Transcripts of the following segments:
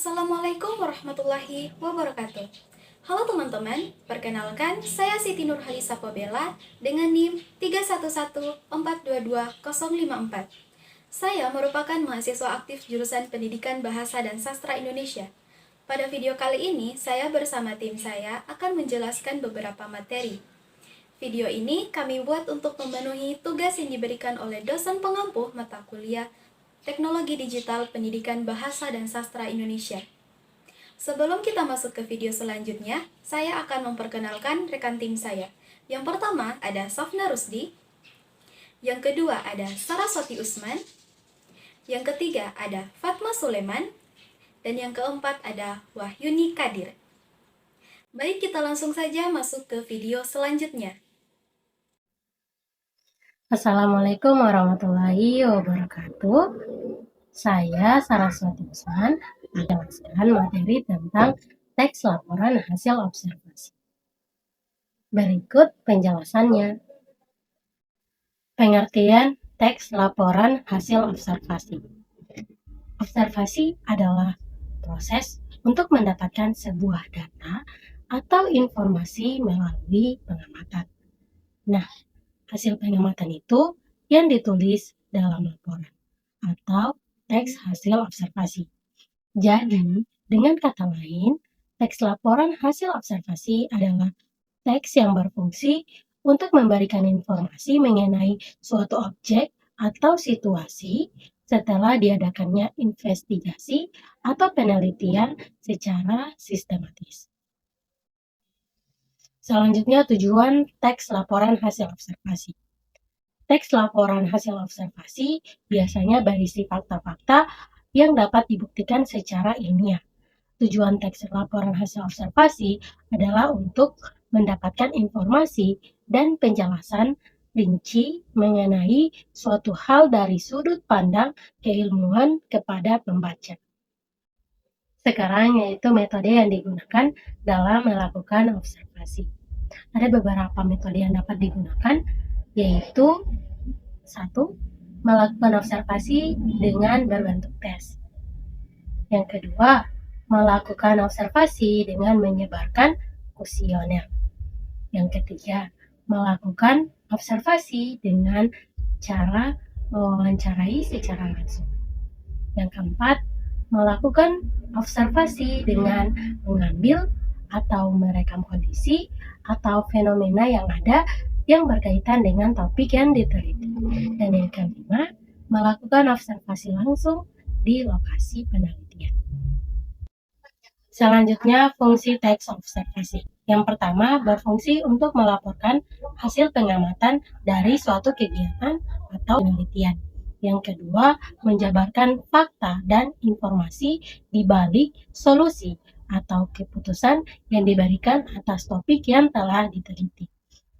Assalamualaikum warahmatullahi wabarakatuh. Halo teman-teman, perkenalkan saya Siti Nurhalisa Pobela dengan NIM 3114220054. Saya merupakan mahasiswa aktif jurusan Pendidikan Bahasa dan Sastra Indonesia. Pada video kali ini, saya bersama tim saya akan menjelaskan beberapa materi. Video ini kami buat untuk memenuhi tugas yang diberikan oleh dosen pengampu mata kuliah Teknologi Digital Pendidikan Bahasa dan Sastra Indonesia. Sebelum kita masuk ke video selanjutnya, saya akan memperkenalkan rekan tim saya. Yang pertama ada Safna Rusdi, yang kedua ada Saraswati Usman, yang ketiga ada Fatma Suleman, dan yang keempat ada Wahyuni Kadir. Baik, kita langsung saja masuk ke video selanjutnya. Assalamualaikum warahmatullahi wabarakatuh. Saya Saraswati Usman menjelaskan materi tentang teks laporan hasil observasi. Berikut penjelasannya. Pengertian teks laporan hasil observasi. Observasi adalah proses untuk mendapatkan sebuah data atau informasi melalui pengamatan. Nah, hasil pengamatan itu yang ditulis dalam laporan atau teks hasil observasi. Jadi, dengan kata lain, teks laporan hasil observasi adalah teks yang berfungsi untuk memberikan informasi mengenai suatu objek atau situasi setelah diadakannya investigasi atau penelitian secara sistematis. Selanjutnya, tujuan teks laporan hasil observasi. Teks laporan hasil observasi biasanya berisi fakta-fakta yang dapat dibuktikan secara ilmiah. Tujuan teks laporan hasil observasi adalah untuk mendapatkan informasi dan penjelasan rinci mengenai suatu hal dari sudut pandang keilmuan kepada pembaca. Sekarang yaitu metode yang digunakan dalam melakukan observasi. Ada beberapa metode yang dapat digunakan, yaitu 1. Melakukan observasi dengan berbentuk tes. Yang kedua, melakukan observasi dengan menyebarkan kuesioner. Yang ketiga, melakukan observasi dengan cara mewawancarai secara langsung. Yang keempat, melakukan observasi dengan mengambil atau merekam kondisi atau fenomena yang ada yang berkaitan dengan topik yang diteliti. Dan yang kelima, melakukan observasi langsung di lokasi penelitian. Selanjutnya, fungsi teks observasi. Yang pertama, berfungsi untuk melaporkan hasil pengamatan dari suatu kegiatan atau penelitian. Yang kedua, menjabarkan fakta dan informasi di balik solusi atau keputusan yang diberikan atas topik yang telah diteliti.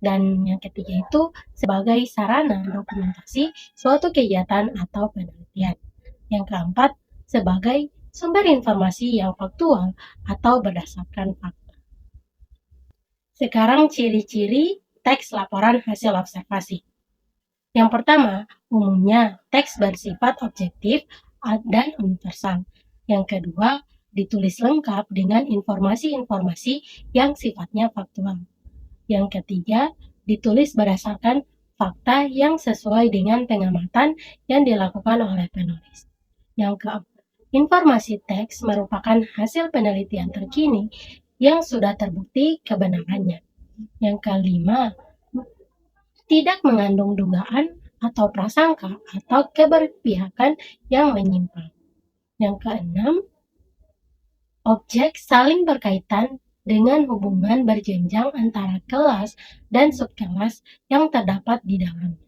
Dan yang ketiga itu sebagai sarana dokumentasi suatu kegiatan atau penelitian. Yang keempat, sebagai sumber informasi yang faktual atau berdasarkan fakta. Sekarang ciri-ciri teks laporan hasil observasi. Yang pertama, umumnya teks bersifat objektif dan universal. Yang kedua, ditulis lengkap dengan informasi-informasi yang sifatnya faktual. Yang ketiga, ditulis berdasarkan fakta yang sesuai dengan pengamatan yang dilakukan oleh penulis. Yang keempat, informasi teks merupakan hasil penelitian terkini yang sudah terbukti kebenarannya. Yang kelima, tidak mengandung dugaan atau prasangka atau keberpihakan yang menyimpang. Yang keenam, objek saling berkaitan dengan hubungan berjenjang antara kelas dan subkelas yang terdapat di dalamnya.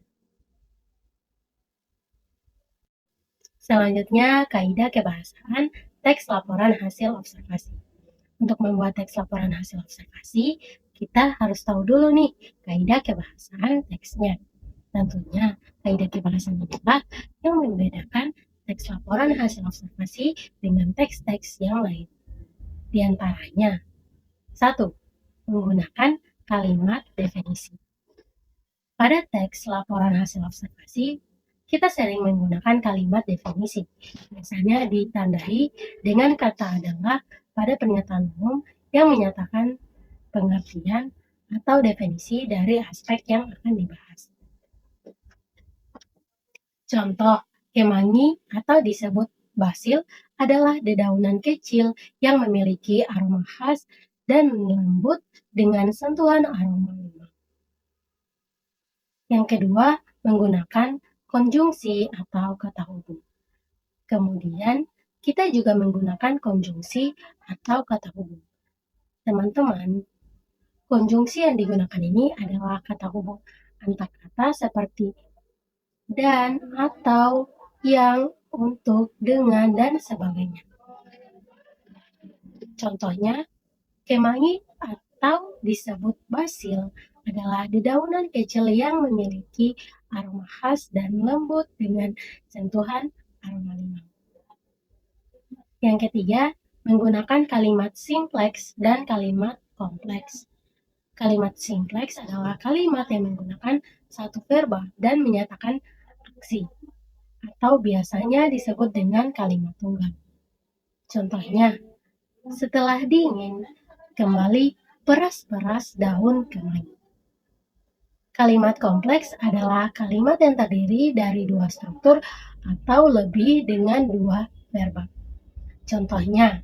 Selanjutnya, kaidah kebahasaan teks laporan hasil observasi. Untuk membuat teks laporan hasil observasi, kita harus tahu dulu nih kaidah kebahasaan teksnya. Tentunya, kaidah kebahasaan adalah yang membedakan teks laporan hasil observasi dengan teks-teks yang lain. Di antaranya, 1. Menggunakan kalimat definisi. Pada teks laporan hasil observasi, kita sering menggunakan kalimat definisi. Biasanya ditandai dengan kata adalah pada pernyataan umum yang menyatakan pengertian atau definisi dari aspek yang akan dibahas. Contoh, kemangi atau disebut basil adalah dedaunan kecil yang memiliki aroma khas dan lembut dengan sentuhan aroma lemon. Yang kedua, menggunakan konjungsi atau kata hubung. Kemudian, kita juga menggunakan konjungsi atau kata hubung. Teman-teman, konjungsi yang digunakan ini adalah kata hubung antar kata seperti dan, atau, yang, untuk, dengan, dan sebagainya. Contohnya, kemangi atau disebut basil adalah dedaunan kecil yang memiliki aroma khas dan lembut dengan sentuhan aroma limau. Yang ketiga, menggunakan kalimat simpleks dan kalimat kompleks. Kalimat simpleks adalah kalimat yang menggunakan satu verba dan menyatakan aksi, atau biasanya disebut dengan kalimat tunggal. Contohnya, setelah dingin, kembali peras-peras daun kemangi. Kalimat kompleks adalah kalimat yang terdiri dari dua struktur atau lebih dengan dua verba. Contohnya,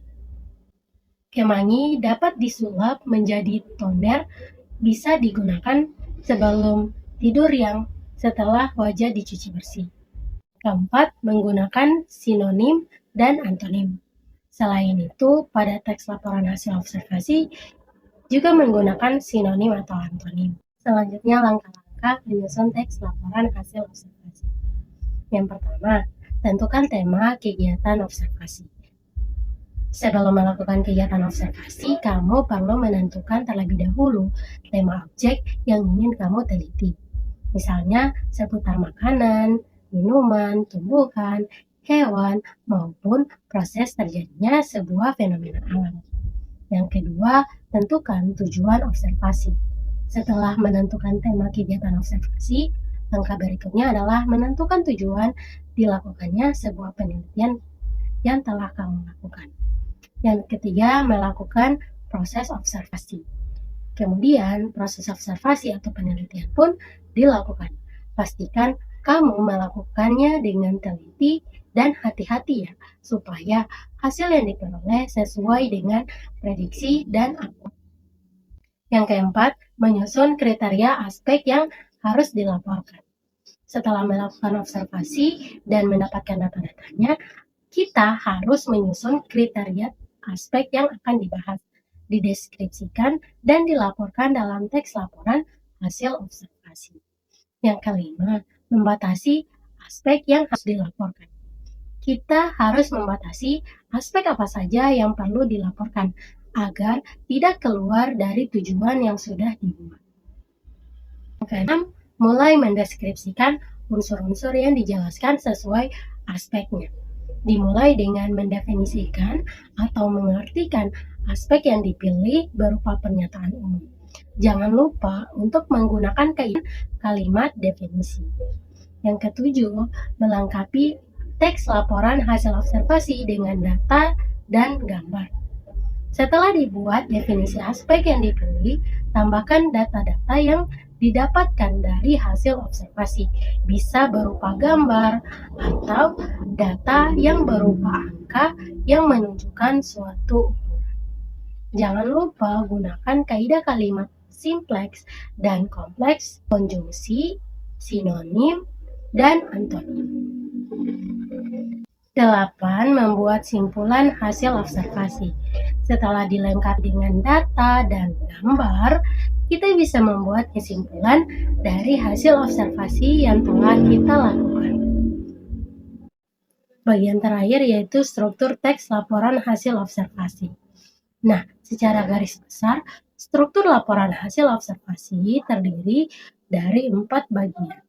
kemangi dapat disulap menjadi tonder, bisa digunakan sebelum tidur yang setelah wajah dicuci bersih. Keempat, menggunakan sinonim dan antonim. Selain itu, pada teks laporan hasil observasi juga menggunakan sinonim atau antonim. Selanjutnya, langkah-langkah menyusun teks laporan hasil observasi. Yang pertama, tentukan tema kegiatan observasi. Sebelum melakukan kegiatan observasi, kamu perlu menentukan terlebih dahulu tema objek yang ingin kamu teliti. Misalnya seputar makanan, minuman, tumbuhan, hewan, maupun proses terjadinya sebuah fenomena alam. Yang kedua, tentukan tujuan observasi. Setelah menentukan tema kegiatan observasi, langkah berikutnya adalah menentukan tujuan dilakukannya sebuah penelitian yang telah kamu lakukan. Yang ketiga, melakukan proses observasi. Kemudian, proses observasi atau penelitian pun dilakukan. Pastikan kamu melakukannya dengan teliti dan hati-hati ya, supaya hasil yang diperoleh sesuai dengan prediksi dan akurat. Yang keempat, menyusun kriteria aspek yang harus dilaporkan. Setelah melakukan observasi dan mendapatkan data-datanya, kita harus menyusun kriteria aspek yang akan dibahas, dideskripsikan, dan dilaporkan dalam teks laporan hasil observasi. Yang kelima, membatasi aspek yang harus dilaporkan. Kita harus membatasi aspek apa saja yang perlu dilaporkan agar tidak keluar dari tujuan yang sudah dibuat. Yang keenam, mulai mendeskripsikan unsur-unsur yang dijelaskan sesuai aspeknya. Dimulai dengan mendefinisikan atau mengartikan aspek yang dipilih berupa pernyataan umum. Jangan lupa untuk menggunakan kalimat definisi. Yang ketujuh, melengkapi teks laporan hasil observasi dengan data dan gambar. Setelah dibuat definisi aspek yang dipilih, tambahkan data-data yang didapatkan dari hasil observasi, bisa berupa gambar atau data yang berupa angka yang menunjukkan suatu ukuran. Jangan lupa gunakan kaidah kalimat simpleks dan kompleks, konjungsi, sinonim, dan antonim. 8. Membuat simpulan hasil observasi. Setelah dilengkapi dengan data dan gambar, kita bisa membuat kesimpulan dari hasil observasi yang telah kita lakukan. Bagian terakhir yaitu struktur teks laporan hasil observasi. Nah, secara garis besar, struktur laporan hasil observasi terdiri dari 4 bagian.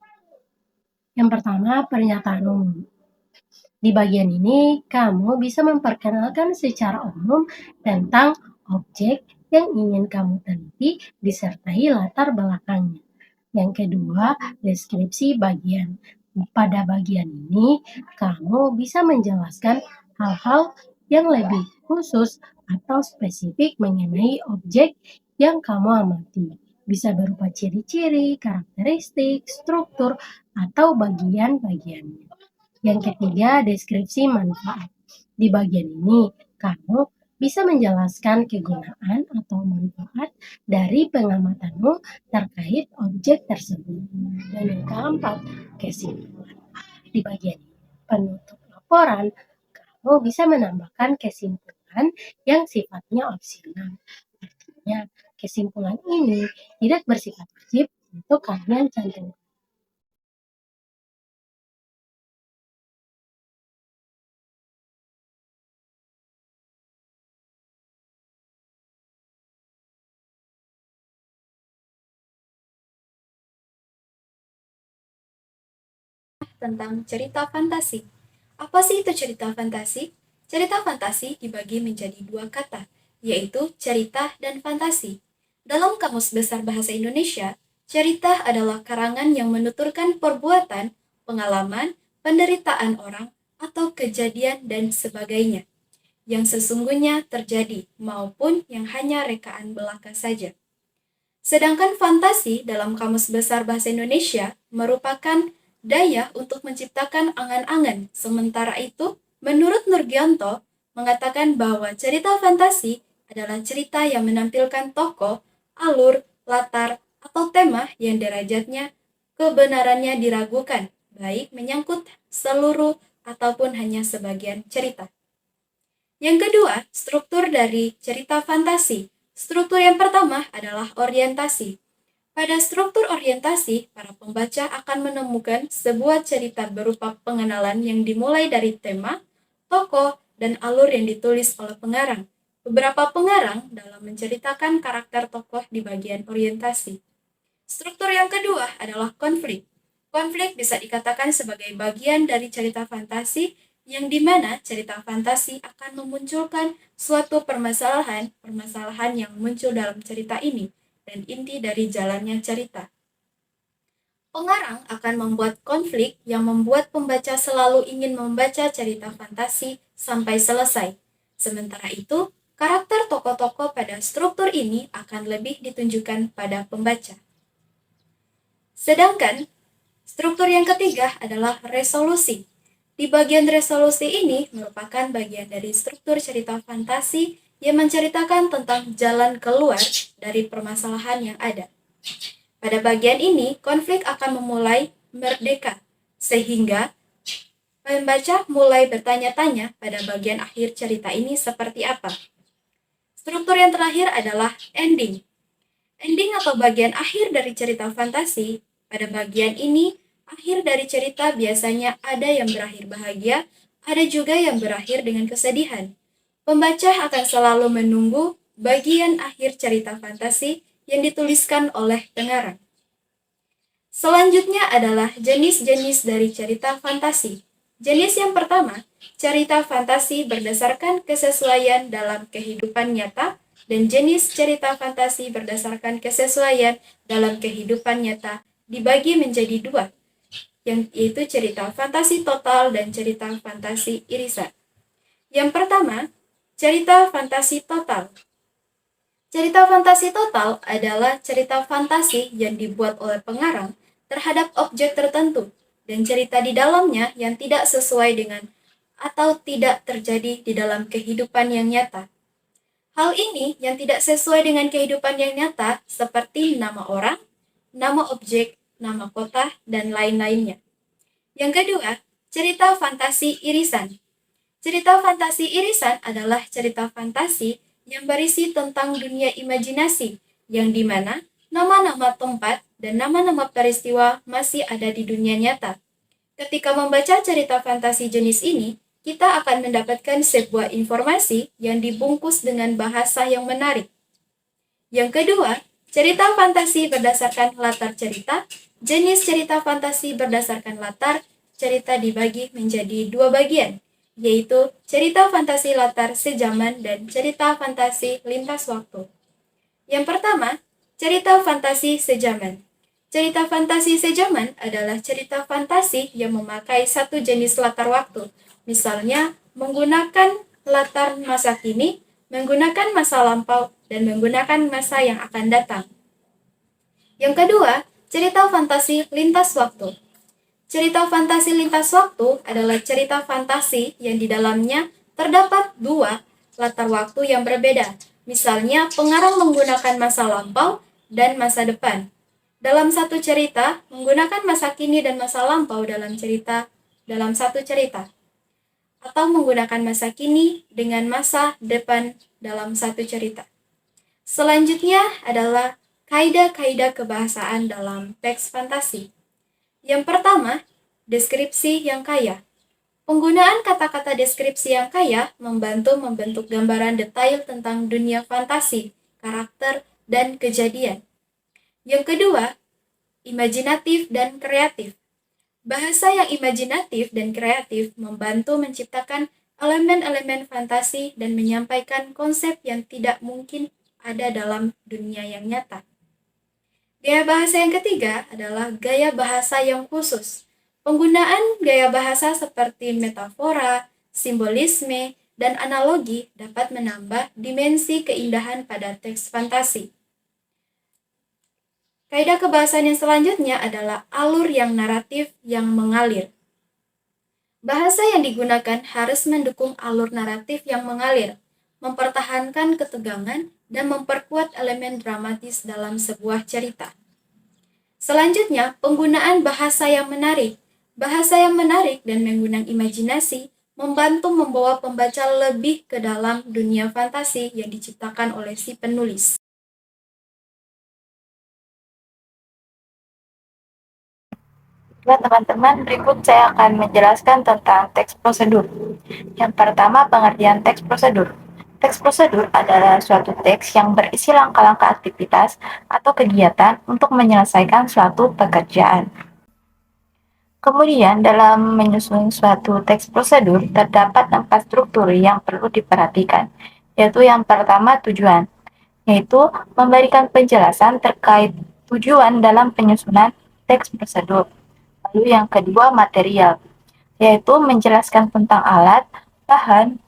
Yang pertama, pernyataan umum. Di bagian ini, kamu bisa memperkenalkan secara umum tentang objek yang ingin kamu teliti disertai latar belakangnya. Yang kedua, deskripsi bagian. Pada bagian ini, kamu bisa menjelaskan hal-hal yang lebih khusus atau spesifik mengenai objek yang kamu amati. Bisa berupa ciri-ciri, karakteristik, struktur, atau bagian-bagiannya. Yang ketiga, deskripsi manfaat. Di bagian ini, kamu bisa menjelaskan kegunaan atau manfaat dari pengamatanmu terkait objek tersebut. Dan yang keempat, kesimpulan. Di bagian penutup laporan, kamu bisa menambahkan kesimpulan yang sifatnya opsional. Artinya, kesimpulan ini tidak bersifat wajib untuk kalian cantumkan. Tentang cerita fantasi. Apa sih itu cerita fantasi? Cerita fantasi dibagi menjadi dua kata, yaitu cerita dan fantasi. Dalam Kamus Besar Bahasa Indonesia, cerita adalah karangan yang menuturkan perbuatan, pengalaman, penderitaan orang, atau kejadian dan sebagainya, yang sesungguhnya terjadi maupun yang hanya rekaan belaka saja. Sedangkan fantasi dalam Kamus Besar Bahasa Indonesia merupakan daya untuk menciptakan angan-angan. Sementara itu, menurut Nurgionto, mengatakan bahwa cerita fantasi adalah cerita yang menampilkan tokoh, alur, latar, atau tema yang derajatnya kebenarannya diragukan, baik menyangkut seluruh ataupun hanya sebagian cerita. Yang kedua, struktur dari cerita fantasi. Struktur yang pertama adalah orientasi. Pada struktur orientasi, para pembaca akan menemukan sebuah cerita berupa pengenalan yang dimulai dari tema, tokoh, dan alur yang ditulis oleh pengarang. Beberapa pengarang dalam menceritakan karakter tokoh di bagian orientasi. Struktur yang kedua adalah konflik. Konflik bisa dikatakan sebagai bagian dari cerita fantasi yang dimana cerita fantasi akan memunculkan suatu permasalahan yang muncul dalam cerita ini, dan inti dari jalannya cerita. Pengarang akan membuat konflik yang membuat pembaca selalu ingin membaca cerita fantasi sampai selesai. Sementara itu, karakter tokoh-tokoh pada struktur ini akan lebih ditunjukkan pada pembaca. Sedangkan struktur yang ketiga adalah resolusi. Di bagian resolusi ini merupakan bagian dari struktur cerita fantasi yang menceritakan tentang jalan keluar dari permasalahan yang ada. Pada bagian ini, konflik akan memulai merdeka, sehingga pembaca mulai bertanya-tanya pada bagian akhir cerita ini seperti apa. Struktur yang terakhir adalah ending. Ending atau bagian akhir dari cerita fantasi. Pada bagian ini, akhir dari cerita biasanya ada yang berakhir bahagia, ada juga yang berakhir dengan kesedihan. Pembaca akan selalu menunggu bagian akhir cerita fantasi yang dituliskan oleh pengarang. Selanjutnya adalah jenis-jenis dari cerita fantasi. Jenis yang pertama, cerita fantasi berdasarkan kesesuaian dalam kehidupan nyata, dan jenis cerita fantasi berdasarkan kesesuaian dalam kehidupan nyata dibagi menjadi dua, yaitu cerita fantasi total dan cerita fantasi irisan. Yang pertama, cerita fantasi total. Cerita fantasi total adalah cerita fantasi yang dibuat oleh pengarang terhadap objek tertentu, dan cerita di dalamnya yang tidak sesuai dengan atau tidak terjadi di dalam kehidupan yang nyata. Hal ini yang tidak sesuai dengan kehidupan yang nyata seperti nama orang, nama objek, nama kota, dan lain-lainnya. Yang kedua, cerita fantasi irisan. Cerita fantasi irisan adalah cerita fantasi yang berisi tentang dunia imajinasi, yang dimana nama-nama tempat dan nama-nama peristiwa masih ada di dunia nyata. Ketika membaca cerita fantasi jenis ini, kita akan mendapatkan sebuah informasi yang dibungkus dengan bahasa yang menarik. Yang kedua, cerita fantasi berdasarkan latar cerita. Jenis cerita fantasi berdasarkan latar cerita dibagi menjadi dua bagian, yaitu cerita fantasi latar sejaman dan cerita fantasi lintas waktu. Yang pertama, cerita fantasi sejaman. Cerita fantasi sejaman adalah cerita fantasi yang memakai satu jenis latar waktu, misalnya menggunakan latar masa kini, menggunakan masa lampau, dan menggunakan masa yang akan datang. Yang kedua, cerita fantasi lintas waktu. Cerita fantasi lintas waktu adalah cerita fantasi yang di dalamnya terdapat dua latar waktu yang berbeda. Misalnya, pengarang menggunakan masa lampau dan masa depan. Dalam satu cerita, menggunakan masa kini dan masa lampau dalam satu cerita. Atau menggunakan masa kini dengan masa depan dalam satu cerita. Selanjutnya adalah kaidah-kaidah kebahasaan dalam teks fantasi. Yang pertama, deskripsi yang kaya. Penggunaan kata-kata deskripsi yang kaya membantu membentuk gambaran detail tentang dunia fantasi, karakter, dan kejadian. Yang kedua, imajinatif dan kreatif. Bahasa yang imajinatif dan kreatif membantu menciptakan elemen-elemen fantasi dan menyampaikan konsep yang tidak mungkin ada dalam dunia yang nyata. Gaya bahasa yang ketiga adalah gaya bahasa yang khusus. Penggunaan gaya bahasa seperti metafora, simbolisme, dan analogi dapat menambah dimensi keindahan pada teks fantasi. Kaidah kebahasaan yang selanjutnya adalah alur yang naratif yang mengalir. Bahasa yang digunakan harus mendukung alur naratif yang mengalir, mempertahankan ketegangan, dan memperkuat elemen dramatis dalam sebuah cerita. Selanjutnya, penggunaan bahasa yang menarik. Bahasa yang menarik dan mengundang imajinasi membantu membawa pembaca lebih ke dalam dunia fantasi yang diciptakan oleh si penulis. Nah, teman-teman, berikut saya akan menjelaskan tentang teks prosedur. Yang pertama, pengertian teks prosedur. Teks prosedur adalah suatu teks yang berisi langkah-langkah aktivitas atau kegiatan untuk menyelesaikan suatu pekerjaan. Kemudian, dalam menyusun suatu teks prosedur, terdapat 4 struktur yang perlu diperhatikan, yaitu yang pertama tujuan, yaitu memberikan penjelasan terkait tujuan dalam penyusunan teks prosedur. Lalu yang kedua material, yaitu menjelaskan tentang alat, bahan,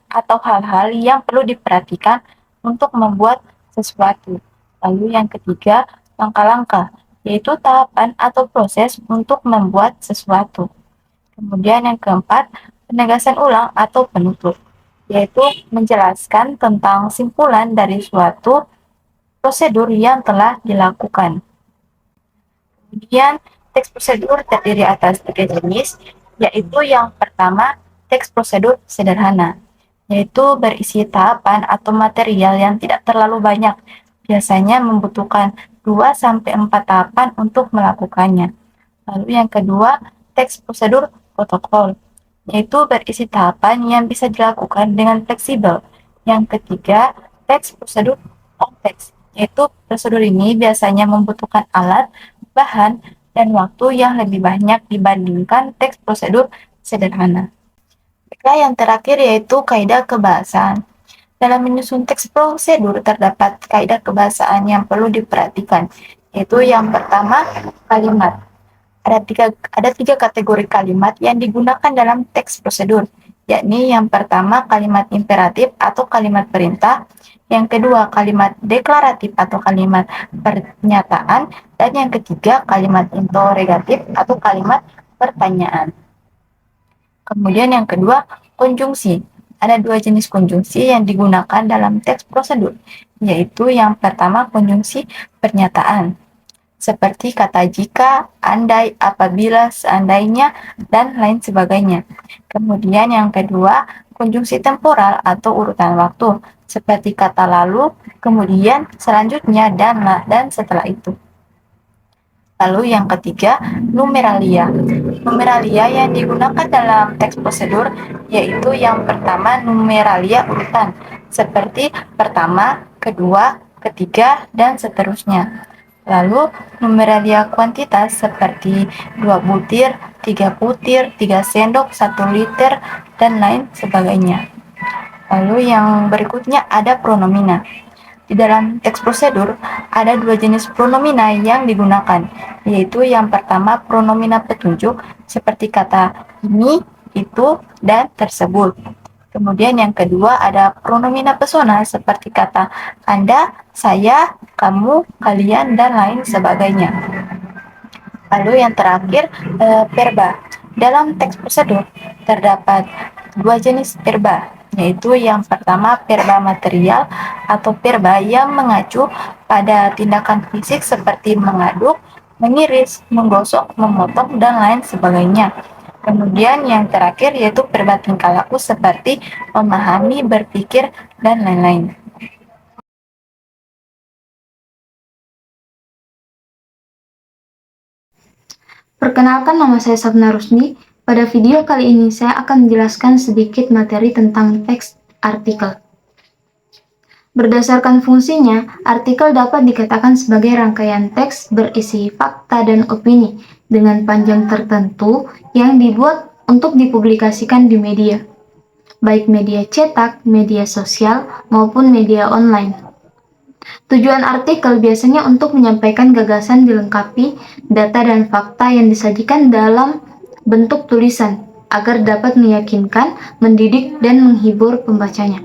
atau hal-hal yang perlu diperhatikan untuk membuat sesuatu. Lalu yang ketiga langkah-langkah, yaitu tahapan atau proses untuk membuat sesuatu. Kemudian yang keempat penegasan ulang atau penutup, yaitu menjelaskan tentang simpulan dari suatu prosedur yang telah dilakukan. Kemudian teks prosedur terdiri atas 3 jenis, yaitu yang pertama, teks prosedur sederhana, yaitu berisi tahapan atau material yang tidak terlalu banyak, biasanya membutuhkan 2-4 tahapan untuk melakukannya. Lalu yang kedua, teks prosedur protokol, yaitu berisi tahapan yang bisa dilakukan dengan fleksibel. Yang ketiga, teks prosedur kompleks, yaitu prosedur ini biasanya membutuhkan alat, bahan, dan waktu yang lebih banyak dibandingkan teks prosedur sederhana. Baiklah, yang terakhir yaitu kaidah kebahasaan. Dalam menyusun teks prosedur terdapat kaidah kebahasaan yang perlu diperhatikan, yaitu yang pertama, kalimat. Ada tiga kategori kalimat yang digunakan dalam teks prosedur, yakni yang pertama kalimat imperatif atau kalimat perintah, yang kedua kalimat deklaratif atau kalimat pernyataan, dan yang ketiga kalimat interrogatif atau kalimat pertanyaan. Kemudian yang kedua, konjungsi. Ada 2 jenis konjungsi yang digunakan dalam teks prosedur, yaitu yang pertama konjungsi pernyataan, seperti kata jika, andai, apabila, seandainya, dan lain sebagainya. Kemudian yang kedua, konjungsi temporal atau urutan waktu, seperti kata lalu, kemudian, selanjutnya, dan setelah itu. Lalu yang ketiga, numeralia. Numeralia yang digunakan dalam teks prosedur yaitu yang pertama numeralia urutan, seperti pertama, kedua, ketiga, dan seterusnya. Lalu numeralia kuantitas seperti 2 butir, 3 butir, 3 sendok, 1 liter, dan lain sebagainya. Lalu yang berikutnya ada pronomina. Di dalam teks prosedur, ada dua jenis pronomina yang digunakan, yaitu yang pertama pronomina petunjuk, seperti kata ini, itu, dan tersebut. Kemudian yang kedua ada pronomina personal, seperti kata Anda, saya, kamu, kalian, dan lain sebagainya. Lalu yang terakhir, verba. Dalam teks prosedur terdapat dua jenis verba, yaitu yang pertama verba material atau verba yang mengacu pada tindakan fisik seperti mengaduk, mengiris, menggosok, memotong, dan lain sebagainya. Kemudian yang terakhir yaitu verba tingkah laku seperti memahami, berpikir, dan lain-lain. Perkenalkan, nama saya Sapna Rusdi. Pada video kali ini saya akan menjelaskan sedikit materi tentang teks artikel. Berdasarkan fungsinya, artikel dapat dikatakan sebagai rangkaian teks berisi fakta dan opini dengan panjang tertentu yang dibuat untuk dipublikasikan di media, baik media cetak, media sosial, maupun media online. Tujuan artikel biasanya untuk menyampaikan gagasan dilengkapi data dan fakta yang disajikan dalam bentuk tulisan agar dapat meyakinkan, mendidik, dan menghibur pembacanya.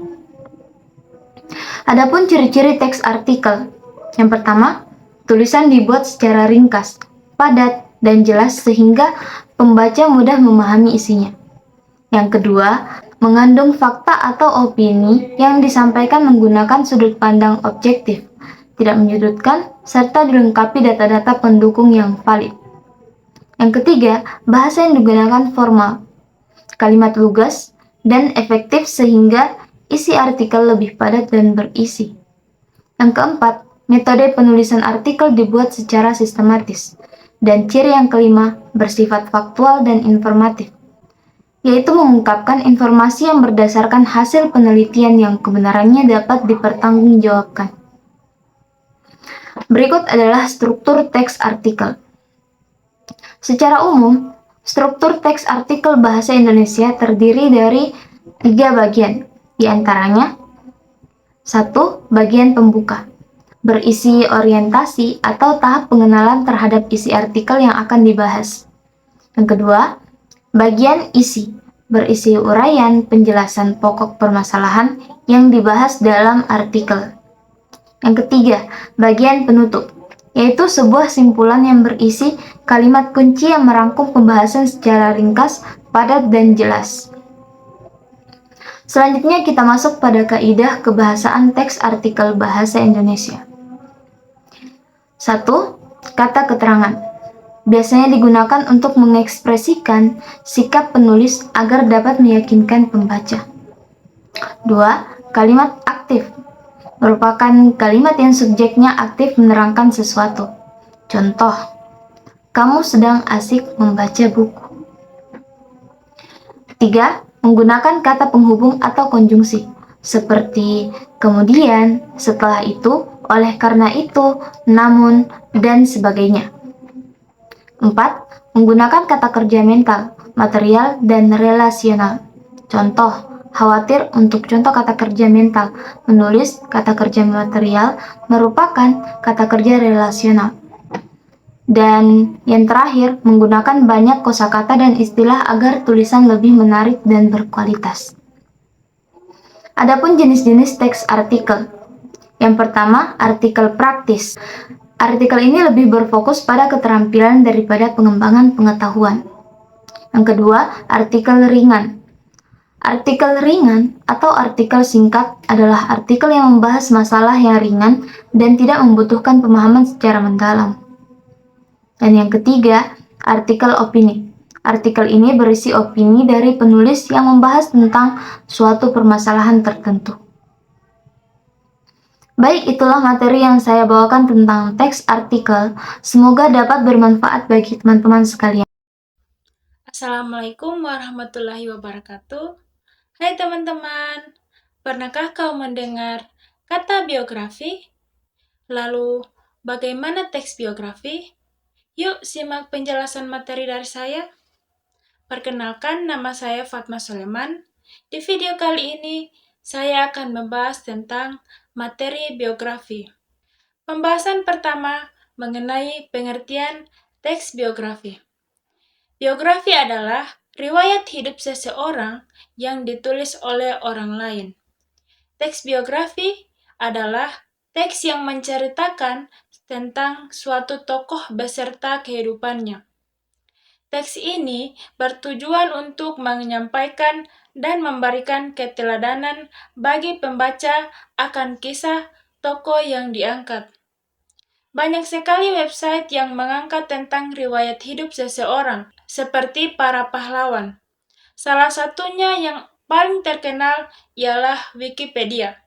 Adapun ciri-ciri teks artikel. Yang pertama, tulisan dibuat secara ringkas, padat, dan jelas sehingga pembaca mudah memahami isinya. Yang kedua, mengandung fakta atau opini yang disampaikan menggunakan sudut pandang objektif, tidak menyudutkan, serta dilengkapi data-data pendukung yang valid. Yang ketiga, bahasa yang digunakan formal, kalimat lugas, dan efektif sehingga isi artikel lebih padat dan berisi. Yang keempat, metode penulisan artikel dibuat secara sistematis. Dan ciri yang kelima, bersifat faktual dan informatif, yaitu mengungkapkan informasi yang berdasarkan hasil penelitian yang kebenarannya dapat dipertanggungjawabkan. Berikut adalah struktur teks artikel. Secara umum, struktur teks artikel bahasa Indonesia terdiri dari 3 bagian, di antaranya 1. Bagian pembuka, berisi orientasi atau tahap pengenalan terhadap isi artikel yang akan dibahas. Yang kedua, bagian isi, berisi uraian penjelasan pokok permasalahan yang dibahas dalam artikel. Yang ketiga, bagian penutup, yaitu sebuah simpulan yang berisi kalimat kunci yang merangkum pembahasan secara ringkas, padat, dan jelas. Selanjutnya kita masuk pada kaidah kebahasaan teks artikel bahasa Indonesia. 1. Kata keterangan. Biasanya digunakan untuk mengekspresikan sikap penulis agar dapat meyakinkan pembaca. 2. Kalimat aktif. Merupakan kalimat yang subjeknya aktif menerangkan sesuatu. Contoh, kamu sedang asik membaca buku. 3. Menggunakan kata penghubung atau konjungsi, seperti kemudian, setelah itu, oleh karena itu, namun, dan sebagainya. 4. Menggunakan kata kerja mental, material, dan relasional. Contoh, khawatir untuk contoh kata kerja mental, menulis kata kerja material merupakan kata kerja relasional. Dan yang terakhir, menggunakan banyak kosakata dan istilah agar tulisan lebih menarik dan berkualitas. Adapun jenis-jenis teks artikel. Yang pertama, artikel praktis. Artikel ini lebih berfokus pada keterampilan daripada pengembangan pengetahuan. Yang kedua, artikel ringan. Artikel ringan atau artikel singkat adalah artikel yang membahas masalah yang ringan dan tidak membutuhkan pemahaman secara mendalam. Dan yang ketiga, artikel opini. Artikel ini berisi opini dari penulis yang membahas tentang suatu permasalahan tertentu. Baik, itulah materi yang saya bawakan tentang teks artikel. Semoga dapat bermanfaat bagi teman-teman sekalian. Assalamualaikum warahmatullahi wabarakatuh. Hai teman-teman, pernahkah kau mendengar kata biografi? Lalu, bagaimana teks biografi? Yuk simak penjelasan materi dari saya. Perkenalkan, nama saya Fatma Soleman. Di video kali ini, saya akan membahas tentang materi biografi. Pembahasan pertama mengenai pengertian teks biografi. Biografi adalah riwayat hidup seseorang yang ditulis oleh orang lain. Teks biografi adalah teks yang menceritakan tentang suatu tokoh beserta kehidupannya. Teks ini bertujuan untuk menyampaikan dan memberikan keteladanan bagi pembaca akan kisah tokoh yang diangkat. Banyak sekali website yang mengangkat tentang riwayat hidup seseorang, seperti para pahlawan. Salah satunya yang paling terkenal ialah Wikipedia.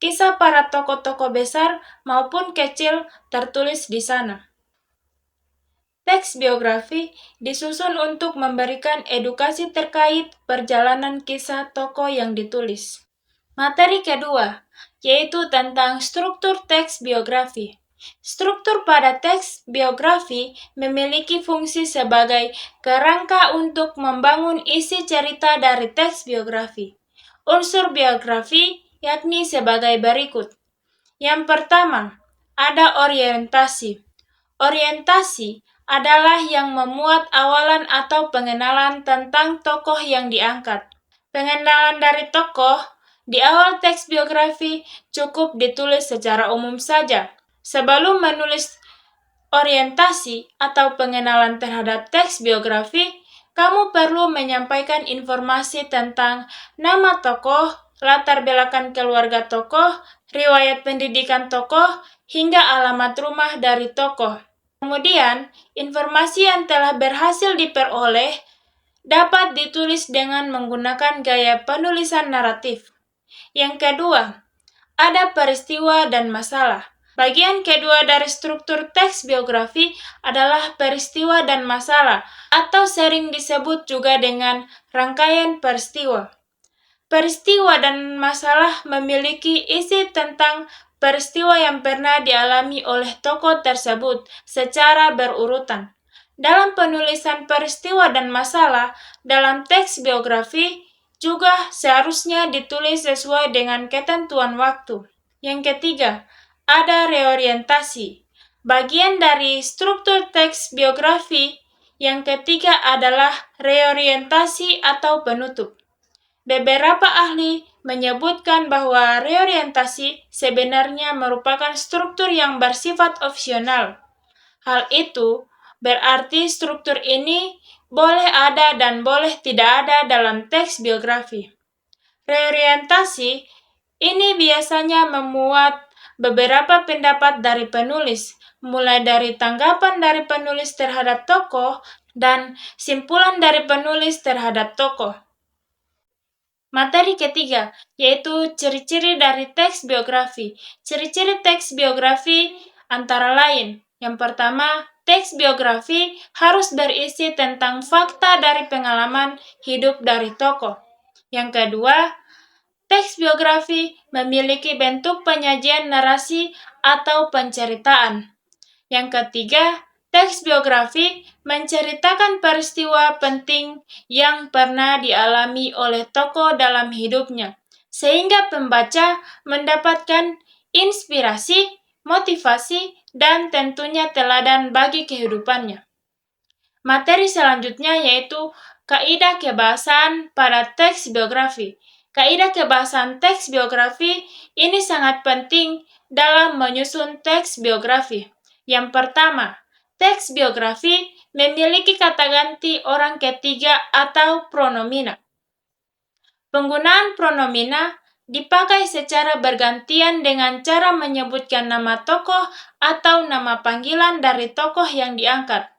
Kisah para tokoh-tokoh besar maupun kecil tertulis di sana. Teks biografi disusun untuk memberikan edukasi terkait perjalanan kisah tokoh yang ditulis. Materi kedua, yaitu tentang struktur teks biografi. Struktur pada teks biografi memiliki fungsi sebagai kerangka untuk membangun isi cerita dari teks biografi. Unsur biografi yakni sebagai berikut. Yang pertama, ada orientasi. Orientasi adalah yang memuat awalan atau pengenalan tentang tokoh yang diangkat. Pengenalan dari tokoh di awal teks biografi cukup ditulis secara umum saja. Sebelum menulis orientasi atau pengenalan terhadap teks biografi, kamu perlu menyampaikan informasi tentang nama tokoh, latar belakang keluarga tokoh, riwayat pendidikan tokoh, hingga alamat rumah dari tokoh. Kemudian, informasi yang telah berhasil diperoleh dapat ditulis dengan menggunakan gaya penulisan naratif. Yang kedua, ada peristiwa dan masalah. Bagian kedua dari struktur teks biografi adalah peristiwa dan masalah, atau sering disebut juga dengan rangkaian peristiwa. Peristiwa dan masalah memiliki isi tentang peristiwa yang pernah dialami oleh tokoh tersebut secara berurutan. Dalam penulisan peristiwa dan masalah dalam teks biografi juga seharusnya ditulis sesuai dengan ketentuan waktu. Yang ketiga, ada reorientasi. Bagian dari struktur teks biografi yang ketiga adalah reorientasi atau penutup. Beberapa ahli menyebutkan bahwa reorientasi sebenarnya merupakan struktur yang bersifat opsional. Hal itu berarti struktur ini boleh ada dan boleh tidak ada dalam teks biografi. Reorientasi ini biasanya memuat beberapa pendapat dari penulis, mulai dari tanggapan dari penulis terhadap tokoh dan simpulan dari penulis terhadap tokoh. Materi ketiga, yaitu ciri-ciri dari teks biografi. Ciri-ciri teks biografi antara lain. Yang pertama, teks biografi harus berisi tentang fakta dari pengalaman hidup dari tokoh. Yang kedua, teks biografi memiliki bentuk penyajian narasi atau penceritaan. Yang ketiga, teks biografi menceritakan peristiwa penting yang pernah dialami oleh tokoh dalam hidupnya, sehingga pembaca mendapatkan inspirasi, motivasi, dan tentunya teladan bagi kehidupannya. Materi selanjutnya yaitu kaidah kebahasaan pada teks biografi. Kaidah kebahasaan teks biografi ini sangat penting dalam menyusun teks biografi. Yang pertama, teks biografi memiliki kata ganti orang ketiga atau pronomina. Penggunaan pronomina dipakai secara bergantian dengan cara menyebutkan nama tokoh atau nama panggilan dari tokoh yang diangkat.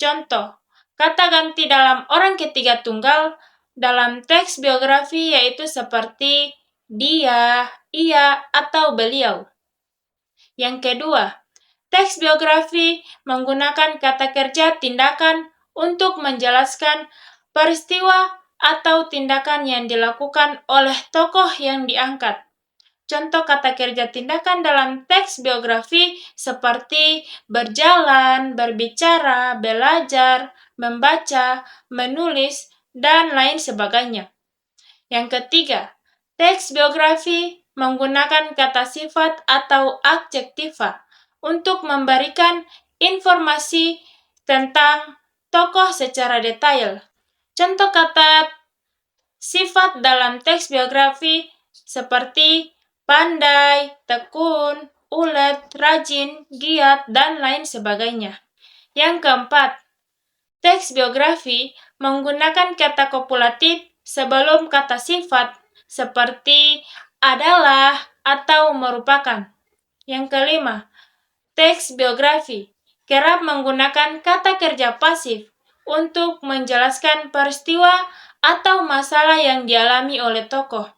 Contoh, kata ganti dalam orang ketiga tunggal dalam teks biografi yaitu seperti dia, ia, atau beliau. Yang kedua, teks biografi menggunakan kata kerja tindakan untuk menjelaskan peristiwa atau tindakan yang dilakukan oleh tokoh yang diangkat. Contoh kata kerja tindakan dalam teks biografi seperti berjalan, berbicara, belajar, membaca, menulis, dan lain sebagainya. Yang ketiga, teks biografi menggunakan kata sifat atau adjektiva untuk memberikan informasi tentang tokoh secara detail. Contoh kata sifat dalam teks biografi seperti pandai, tekun, ulet, rajin, giat, dan lain sebagainya. Yang keempat, teks biografi menggunakan kata kopulatif sebelum kata sifat seperti adalah atau merupakan. Yang kelima, teks biografi kerap menggunakan kata kerja pasif untuk menjelaskan peristiwa atau masalah yang dialami oleh tokoh.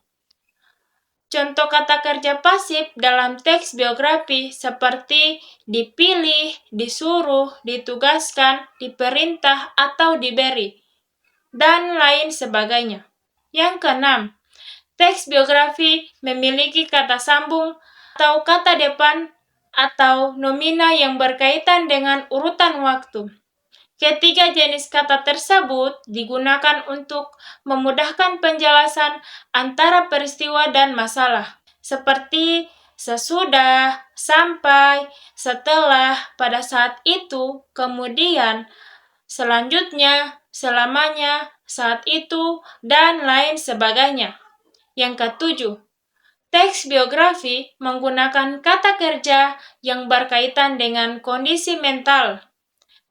Contoh kata kerja pasif dalam teks biografi seperti dipilih, disuruh, ditugaskan, diperintah, atau diberi, dan lain sebagainya. Yang keenam, teks biografi memiliki kata sambung atau kata depan atau nomina yang berkaitan dengan urutan waktu. Ketiga jenis kata tersebut digunakan untuk memudahkan penjelasan antara peristiwa dan masalah, seperti sesudah, sampai, setelah, pada saat itu, kemudian, selanjutnya, selamanya, saat itu, dan lain sebagainya. Yang ketujuh, teks biografi menggunakan kata kerja yang berkaitan dengan kondisi mental.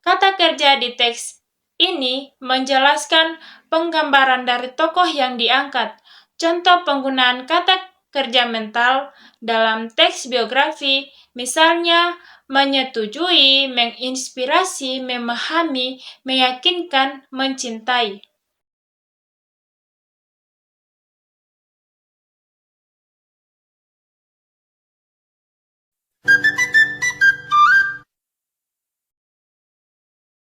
Kata kerja di teks ini menjelaskan penggambaran dari tokoh yang diangkat. Contoh penggunaan kata kerja mental dalam teks biografi, misalnya menyetujui, menginspirasi, memahami, meyakinkan, mencintai.